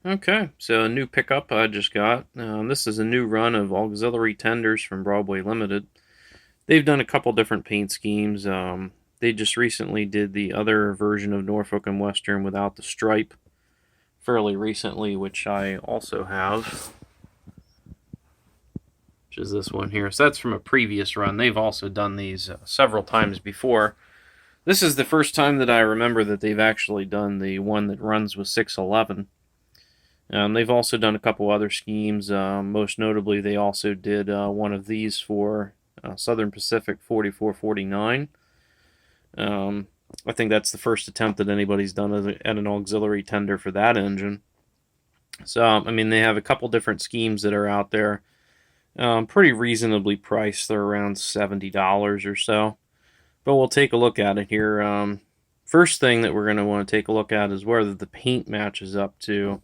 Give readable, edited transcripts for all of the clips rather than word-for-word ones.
Okay, so a new pickup I just got. This is a new run of auxiliary tenders from Broadway Limited. They've done a couple different paint schemes. They just recently did the other version of Norfolk and Western without the stripe fairly recently, which I also have, which is this one here. So that's from a previous run. They've also done these several times before. This is the first time that I remember that they've actually done the one that runs with 611. They've also done a couple other schemes. Most notably, they also did one of these for Southern Pacific 4449. I think that's the first attempt that anybody's done at an auxiliary tender for that engine. So, I mean, they have a couple different schemes that are out there. Pretty reasonably priced. They're around $70 or so. But we'll take a look at it here. First thing that we're going to want to take a look at is whether the paint matches up to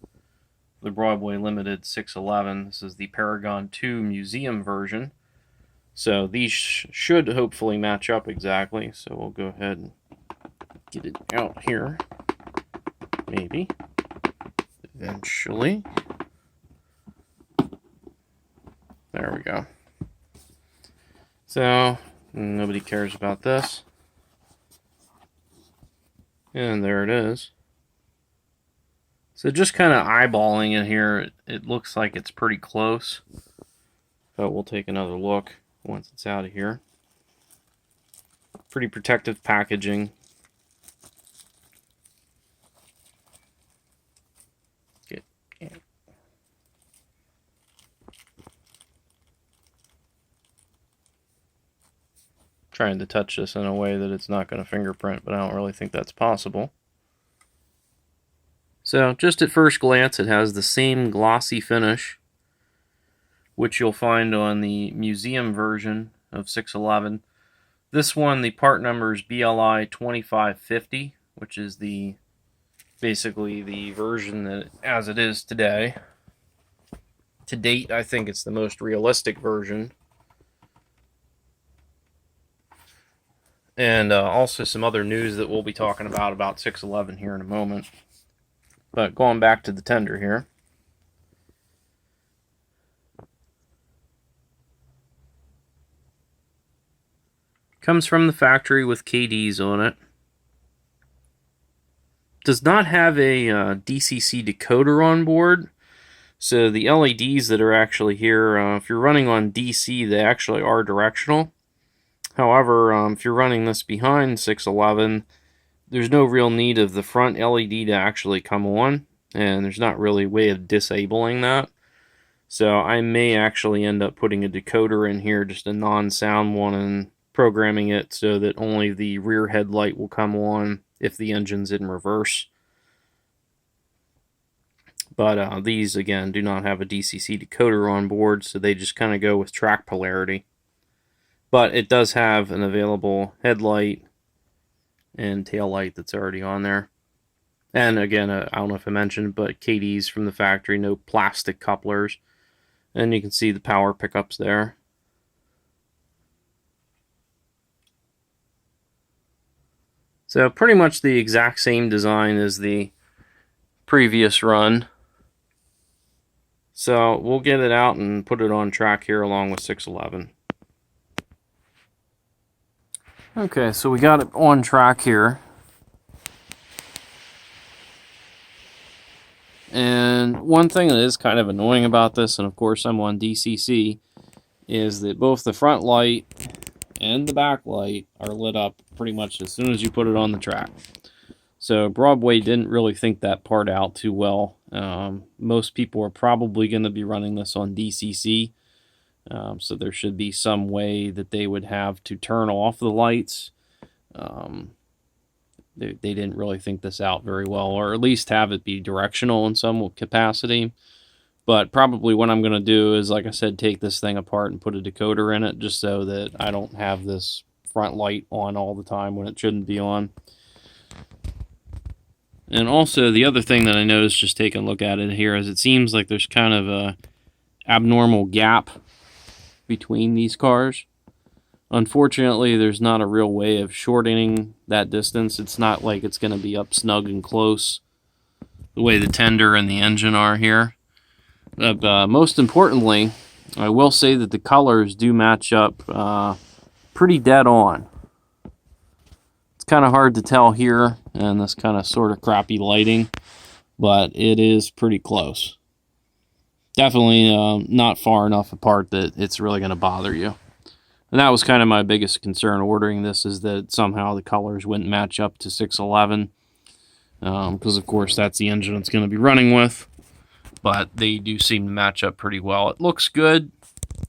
the Broadway Limited 611. This is the Paragon 2 Museum version. So these should hopefully match up exactly. So we'll go ahead and get it out here. Maybe. Eventually. There we go. So, nobody cares about this. And there it is. So just kind of eyeballing it here, it looks like it's pretty close. But we'll take another look once it's out of here. Pretty protective packaging. Get. Trying to touch this in a way that it's not going to fingerprint, but I don't really think that's possible. So just at first glance, it has the same glossy finish, which you'll find on the museum version of 611. This one, the part number is BLI 2550, which is basically the version that as it is today. To date, I think it's the most realistic version. And also some other news that we'll be talking about 611 here in a moment. But going back to the tender here. Comes from the factory with KDs on it. Does not have a DCC decoder on board. So the LEDs that are actually here, if you're running on DC, they actually are directional. However, if you're running this behind 611, there's no real need of the front LED to actually come on, and there's not really a way of disabling that. So I may actually end up putting a decoder in here, just a non-sound one, and programming it so that only the rear headlight will come on if the engine's in reverse. But these, again, do not have a DCC decoder on board, so they just kind of go with track polarity. But it does have an available headlight and tail light that's already on there. And again, I don't know if I mentioned, but KD's from the factory, no plastic couplers. And you can see the power pickups there. So pretty much the exact same design as the previous run. So we'll get it out and put it on track here along with 611. Okay, so we got it on track here. And one thing that is kind of annoying about this, and of course I'm on DCC, is that both the front light and the back light are lit up pretty much as soon as you put it on the track. So Broadway didn't really think that part out too well. Most people are probably going to be running this on DCC. So there should be some way that they would have to turn off the lights. They didn't really think this out very well, or at least have it be directional in some capacity. But probably what I'm going to do is, like I said, take this thing apart and put a decoder in it, just so that I don't have this front light on all the time when it shouldn't be on. And also, the other thing that I noticed just taking a look at it here is it seems like there's kind of a abnormal gap between these cars. Unfortunately, there's not a real way of shortening that distance. It's not like it's going to be up snug and close. the way the tender and the engine are here. But most importantly, I will say that the colors do match up pretty dead on. It's kind of hard to tell here in this kind of sort of crappy lighting, but it is pretty close. Definitely not far enough apart that it's really going to bother you. And that was kind of my biggest concern ordering this, is that somehow the colors wouldn't match up to 611. Because, of course, that's the engine it's going to be running with. But they do seem to match up pretty well. It looks good.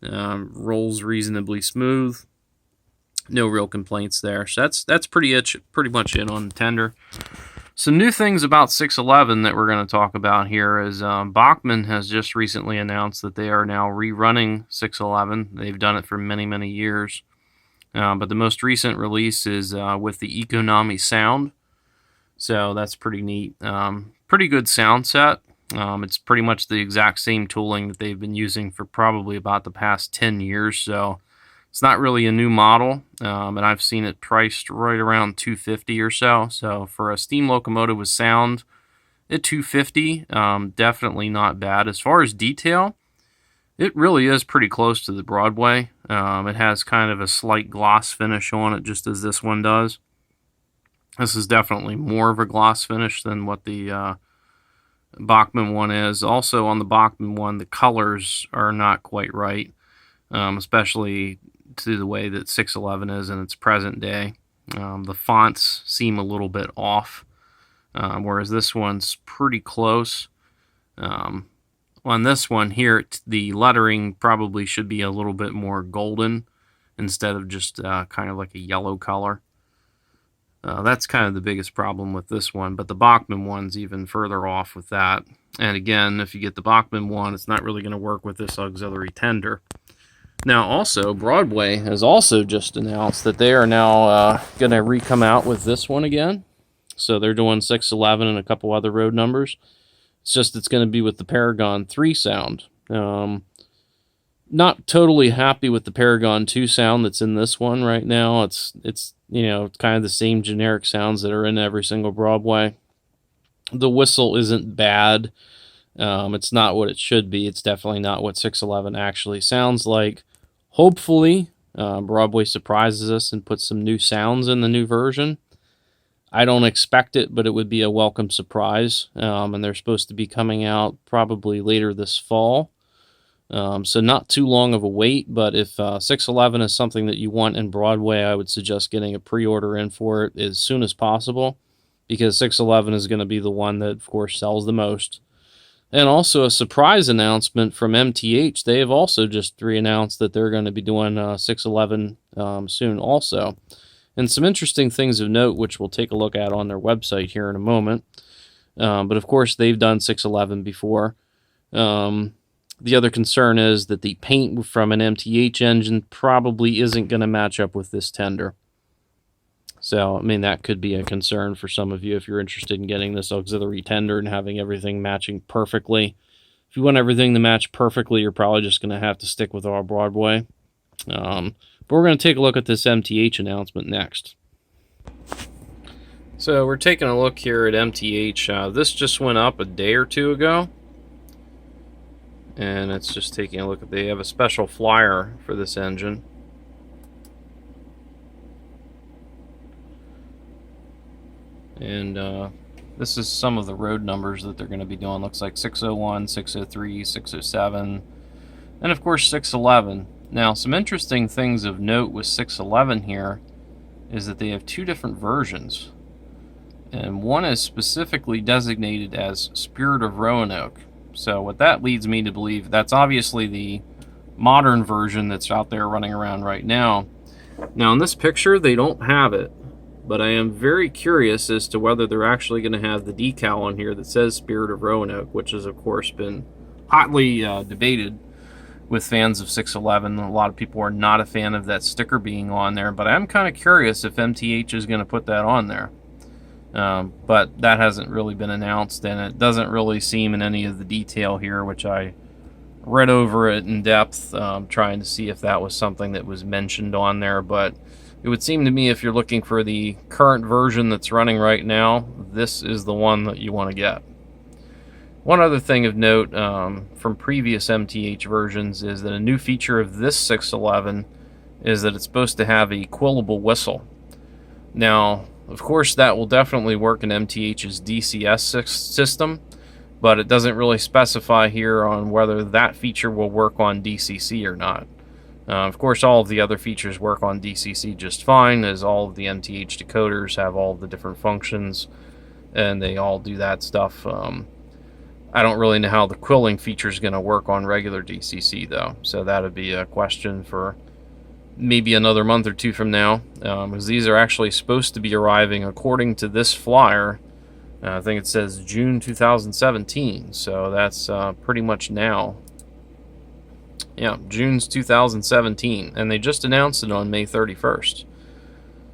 Rolls reasonably smooth. No real complaints there. So that's pretty much it on the tender. Some new things about 611 that we're going to talk about here is Bachmann has just recently announced that they are now rerunning 611. They've done it for many, many years. But the most recent release is with the Economy sound. So that's pretty neat. Pretty good sound set. It's pretty much the exact same tooling that they've been using for probably about the past 10 years. So it's not really a new model, and I've seen it priced right around $250 or so. So for a steam locomotive with sound at $250, definitely not bad. As far as detail, it really is pretty close to the Broadway. It has kind of a slight gloss finish on it, just as this one does. This is definitely more of a gloss finish than what the Bachmann one is. Also on the Bachmann one, the colors are not quite right, especially to the way that 611 is in its present day. The fonts seem a little bit off, whereas this one's pretty close. On this one here, the lettering probably should be a little bit more golden instead of just kind of like a yellow color. That's kind of the biggest problem with this one, but the Bachmann one's even further off with that. And again, if you get the Bachmann one, it's not really going to work with this auxiliary tender. Now, also, Broadway has also just announced that they are now going to re-come out with this one again. So they're doing 611 and a couple other road numbers. It's just it's going to be with the Paragon 3 sound. Not totally happy with the Paragon 2 sound that's in this one right now. It's you know, kind of the same generic sounds that are in every single Broadway. The whistle isn't bad. It's not what it should be. It's definitely not what 611 actually sounds like. Hopefully, Broadway surprises us and puts some new sounds in the new version. I don't expect it, but it would be a welcome surprise. And they're supposed to be coming out probably later this fall. So not too long of a wait, but if 611 is something that you want in Broadway, I would suggest getting a pre-order in for it as soon as possible, because 611 is going to be the one that, of course, sells the most. And also a surprise announcement from MTH. They have also just re-announced that they're going to be doing 611 soon also. And some interesting things of note, which we'll take a look at on their website here in a moment. But of course, they've done 611 before. The other concern is that the paint from an MTH engine probably isn't going to match up with this tender. So, I mean, that could be a concern for some of you if you're interested in getting this auxiliary tender and having everything matching perfectly. If you want everything to match perfectly, you're probably just going to have to stick with our Broadway. But we're going to take a look at this MTH announcement next. So, we're taking a look here at MTH. This just went up a day or two ago. And it's just taking a look at, they have a special flyer for this engine. And this is some of the road numbers that they're going to be doing. Looks like 601, 603, 607, and of course 611. Now, some interesting things of note with 611 here is that they have two different versions. And one is specifically designated as Spirit of Roanoke. So what that leads me to believe, that's obviously the modern version that's out there running around right now. Now in this picture they don't have it, but I am very curious as to whether they're actually going to have the decal on here that says Spirit of Roanoke, which has of course been hotly debated with fans of 611. A lot of people are not a fan of that sticker being on there, but I'm kind of curious if MTH is going to put that on there. But that hasn't really been announced, and it doesn't really seem in any of the detail here, which I read over it in depth, trying to see if that was something that was mentioned on there. But it would seem to me, if you're looking for the current version that's running right now, this is the one that you want to get. One other thing of note from previous MTH versions is that a new feature of this 611 is that it's supposed to have a quillable whistle. Now, of course, that will definitely work in MTH's DCS system, but it doesn't really specify here on whether that feature will work on DCC or not. Of course, all of the other features work on DCC just fine, as all of the MTH decoders have all of the different functions, and they all do that stuff. I don't really know how the quilling feature is going to work on regular DCC, though, so that would be a question for maybe another month or two from now, because these are actually supposed to be arriving, according to this flyer. I think it says June 2017, so that's pretty much now. Yeah, June's 2017, and they just announced it on May 31st.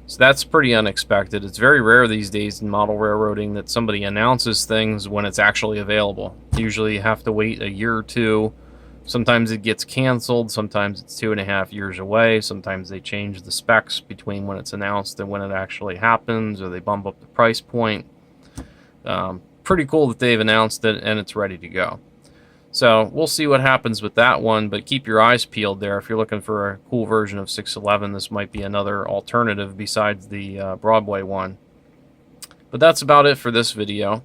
So that's pretty unexpected. It's very rare these days in model railroading that somebody announces things when it's actually available. Usually you have to wait a year or two. Sometimes it gets canceled, sometimes it's 2.5 years away, sometimes they change the specs between when it's announced and when it actually happens, or they bump up the price point. Pretty cool that they've announced it and it's ready to go. So we'll see what happens with that one, but keep your eyes peeled there. If you're looking for a cool version of 611, this might be another alternative besides the Broadway one. But that's about it for this video.